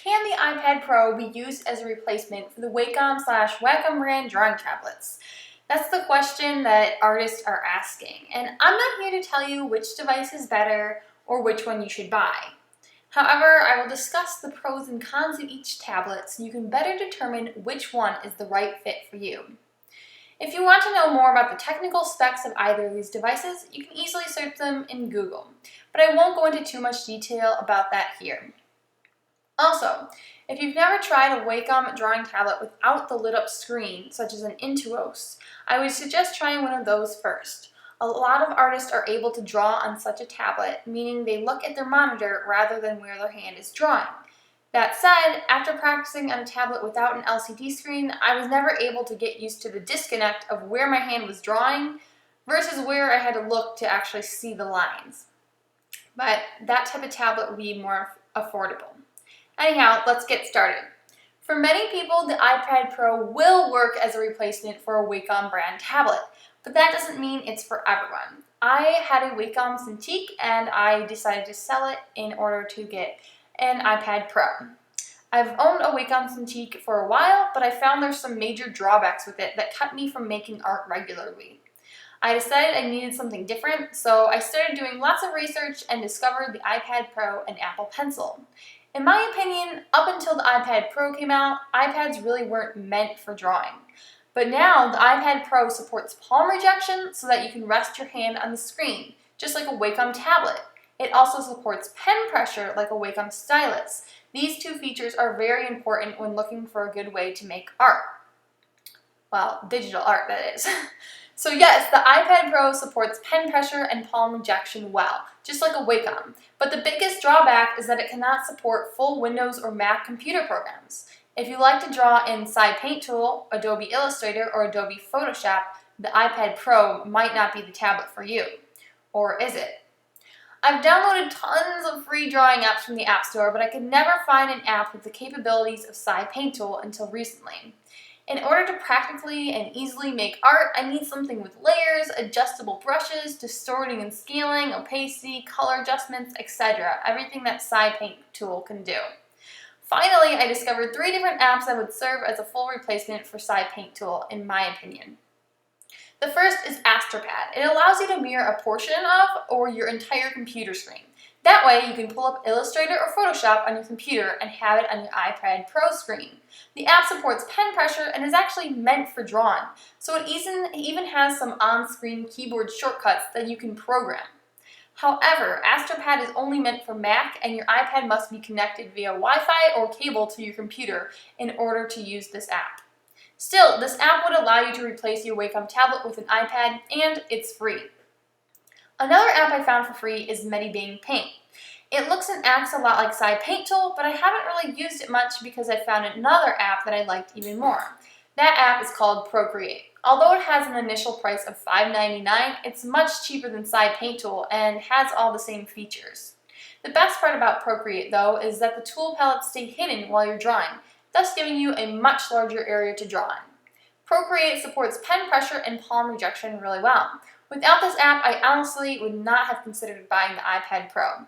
Can the iPad Pro be used as a replacement for the Wacom/Wacom brand drawing tablets? That's the question that artists are asking, and I'm not here to tell you which device is better or which one you should buy. However, I will discuss the pros and cons of each tablet so you can better determine which one is the right fit for you. If you want to know more about the technical specs of either of these devices, you can easily search them in Google, but I won't go into too much detail about that here. Also, if you've never tried a Wacom drawing tablet without the lit-up screen, such as an Intuos, I would suggest trying one of those first. A lot of artists are able to draw on such a tablet, meaning they look at their monitor rather than where their hand is drawing. That said, after practicing on a tablet without an LCD screen, I was never able to get used to the disconnect of where my hand was drawing versus where I had to look to actually see the lines. But that type of tablet would be more affordable. Anyhow, let's get started. For many people, the iPad Pro will work as a replacement for a Wacom brand tablet, but that doesn't mean it's for everyone. I had a Wacom Cintiq and I decided to sell it in order to get an iPad Pro. I've owned a Wacom Cintiq for a while, but I found there's some major drawbacks with it that kept me from making art regularly. I decided I needed something different, so I started doing lots of research and discovered the iPad Pro and Apple Pencil. In my opinion, up until the iPad Pro came out, iPads really weren't meant for drawing. But now, the iPad Pro supports palm rejection so that you can rest your hand on the screen, just like a Wacom tablet. It also supports pen pressure like a Wacom stylus. These two features are very important when looking for a good way to make art. Well, digital art, that is. So yes, the iPad Pro supports pen pressure and palm rejection well, just like a Wacom. But the biggest drawback is that it cannot support full Windows or Mac computer programs. If you like to draw in Paint Tool, Adobe Illustrator, or Adobe Photoshop, the iPad Pro might not be the tablet for you. Or is it? I've downloaded tons of free drawing apps from the App Store, but I could never find an app with the capabilities of Paint Tool until recently. In order to practically and easily make art, I need something with layers, adjustable brushes, distorting and scaling, opacity, color adjustments, etc. Everything that Paint Tool can do. Finally, I discovered 3 different apps that would serve as a full replacement for Paint Tool, in my opinion. The first is Astro Pad. It allows you to mirror a portion of or your entire computer screen. That way, you can pull up Illustrator or Photoshop on your computer and have it on your iPad Pro screen. The app supports pen pressure and is actually meant for drawing, so it even has some on-screen keyboard shortcuts that you can program. However, Astro Pad is only meant for Mac, and your iPad must be connected via Wi-Fi or cable to your computer in order to use this app. Still, this app would allow you to replace your Wacom tablet with an iPad, and it's free. Another app I found for free is Medibang Paint. It looks and acts a lot like Paint Tool, but I haven't really used it much because I found another app that I liked even more. That app is called Procreate. Although it has an initial price of $5.99, it's much cheaper than Paint Tool and has all the same features. The best part about Procreate, though, is that the tool palettes stay hidden while you're drawing, thus giving you a much larger area to draw in. Procreate supports pen pressure and palm rejection really well. Without this app, I honestly would not have considered buying the iPad Pro.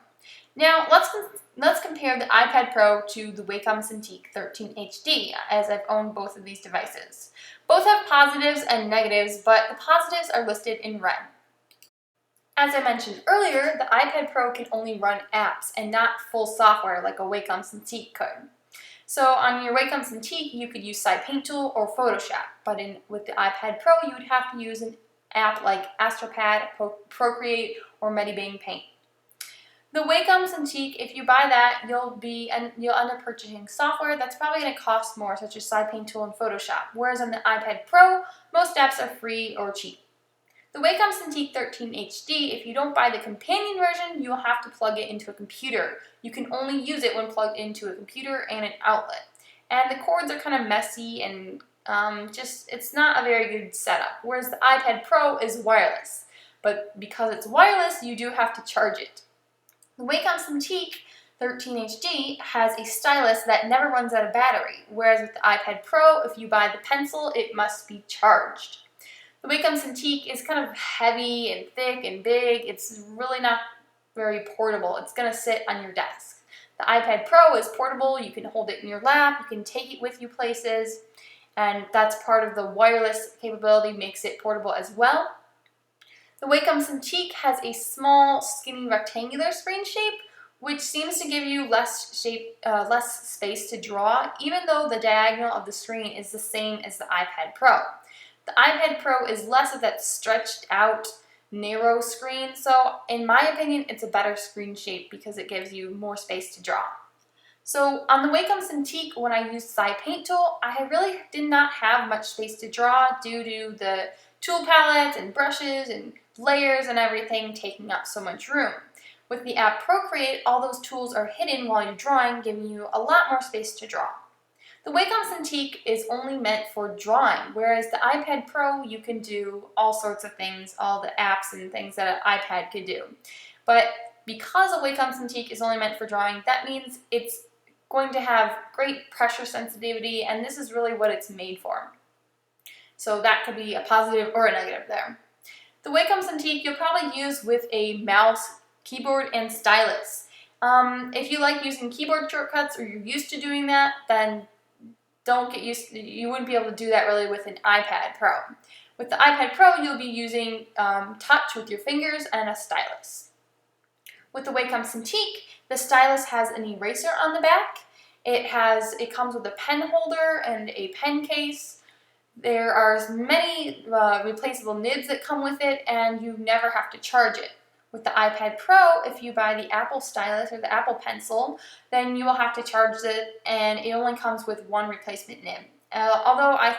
Now, let's compare the iPad Pro to the Wacom Cintiq 13 HD, as I've owned both of these devices. Both have positives and negatives, but the positives are listed in red. As I mentioned earlier, the iPad Pro can only run apps and not full software like a Wacom Cintiq could. So on your Wacom Cintiq, you could use Paint Tool or Photoshop, but with the iPad Pro, you would have to use an app like Astro Pad, Procreate, or Medibang Paint. The Wacom Cintiq, if you buy that, you'll end up purchasing software that's probably going to cost more, such as Paint Tool and Photoshop, whereas on the iPad Pro, most apps are free or cheap. The Wacom Cintiq 13 HD, if you don't buy the companion version, you'll have to plug it into a computer. You can only use it when plugged into a computer and an outlet. And the cords are kind of messy and it's not a very good setup, whereas the iPad Pro is wireless. But because it's wireless, you do have to charge it. The Wacom Cintiq 13 HD has a stylus that never runs out of battery, whereas with the iPad Pro, if you buy the pencil, it must be charged. The Wacom Cintiq is kind of heavy and thick and big. It's really not very portable. It's going to sit on your desk. The The iPad Pro is portable. You can hold it in your lap, you can take it with you places, and that's part of the wireless capability, makes it portable as well. The Wacom Cintiq has a small, skinny, rectangular screen shape, which seems to give you less space to draw, even though the diagonal of the screen is the same as the iPad Pro. The iPad Pro is less of that stretched out, narrow screen, so in my opinion, it's a better screen shape because it gives you more space to draw. So on the Wacom Cintiq, when I used the paint tool, I really did not have much space to draw due to the tool palettes and brushes and layers and everything taking up so much room. With the app Procreate, all those tools are hidden while you're drawing, giving you a lot more space to draw. The Wacom Cintiq is only meant for drawing, whereas the iPad Pro, you can do all sorts of things, all the apps and things that an iPad could do. But because the Wacom Cintiq is only meant for drawing, that means it's going to have great pressure sensitivity, and this is really what it's made for. So that could be a positive or a negative there. The Wacom Cintiq you'll probably use with a mouse, keyboard, and stylus. If you like using keyboard shortcuts or you're used to doing that, then you wouldn't be able to do that really with an iPad Pro. With the iPad Pro, you'll be using touch with your fingers and a stylus. With the Wacom Cintiq, the stylus has an eraser on the back. It comes with a pen holder and a pen case. There are many replaceable nibs that come with it, and you never have to charge it. With the iPad Pro, if you buy the Apple stylus or the Apple pencil, then you will have to charge it, and it only comes with one replacement nib. Although I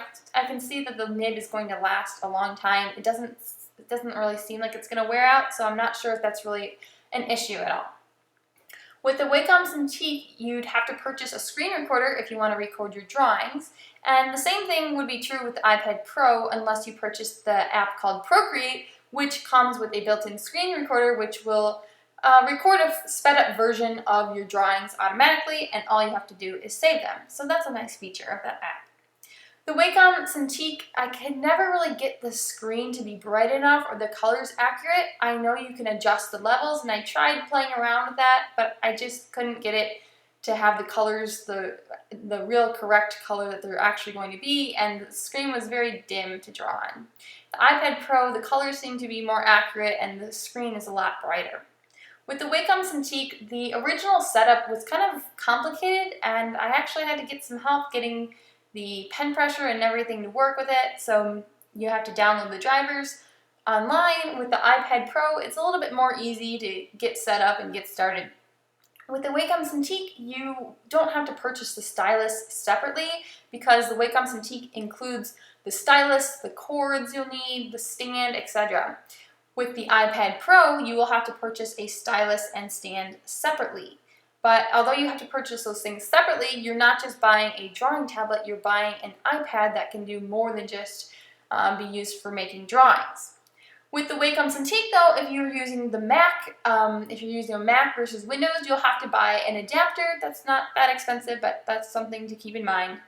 can see that the nib is going to last a long time, it doesn't really seem like it's going to wear out, so I'm not sure if that's really an issue at all. With the Wacom Cintiq, you'd have to purchase a screen recorder if you want to record your drawings, and the same thing would be true with the iPad Pro unless you purchase the app called Procreate, which comes with a built-in screen recorder which will record a sped-up version of your drawings automatically, and all you have to do is save them. So that's a nice feature of that app. The Wacom Cintiq, I could never really get the screen to be bright enough or the colors accurate. I know you can adjust the levels, and I tried playing around with that, but I just couldn't get it to have the colors, the real correct color that they're actually going to be, and the screen was very dim to draw on. The iPad Pro, the colors seem to be more accurate and the screen is a lot brighter. With the Wacom Cintiq, the original setup was kind of complicated, and I actually had to get some help getting the pen pressure and everything to work with it, so you have to download the drivers online. With the iPad Pro, it's a little bit more easy to get set up and get started. With the Wacom Cintiq, you don't have to purchase the stylus separately because the Wacom Cintiq includes the stylus, the cords you'll need, the stand, etc. With the iPad Pro, you will have to purchase a stylus and stand separately. But although you have to purchase those things separately, you're not just buying a drawing tablet, you're buying an iPad that can do more than just be used for making drawings. With the Wacom Cintiq though, if you're using the Mac, if you're using a Mac versus Windows, you'll have to buy an adapter. That's not that expensive, but that's something to keep in mind.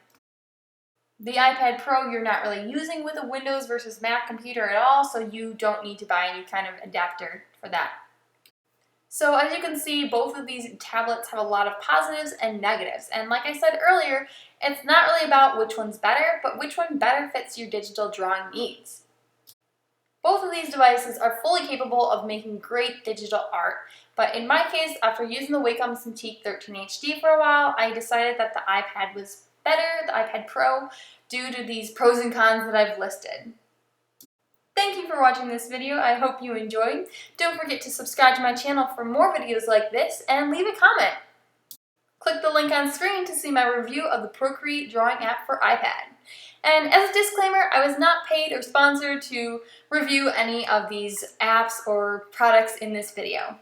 The iPad Pro you're not really using with a Windows versus Mac computer at all, so you don't need to buy any kind of adapter for that. So as you can see, both of these tablets have a lot of positives and negatives. And like I said earlier, it's not really about which one's better, but which one better fits your digital drawing needs. Both of these devices are fully capable of making great digital art, but in my case, after using the Wacom Cintiq 13HD for a while, I decided that the iPad was better, the iPad Pro, due to these pros and cons that I've listed. Thank you for watching this video. I hope you enjoyed. Don't forget to subscribe to my channel for more videos like this and leave a comment. Click the link on screen to see my review of the Procreate drawing app for iPad. And as a disclaimer, I was not paid or sponsored to review any of these apps or products in this video.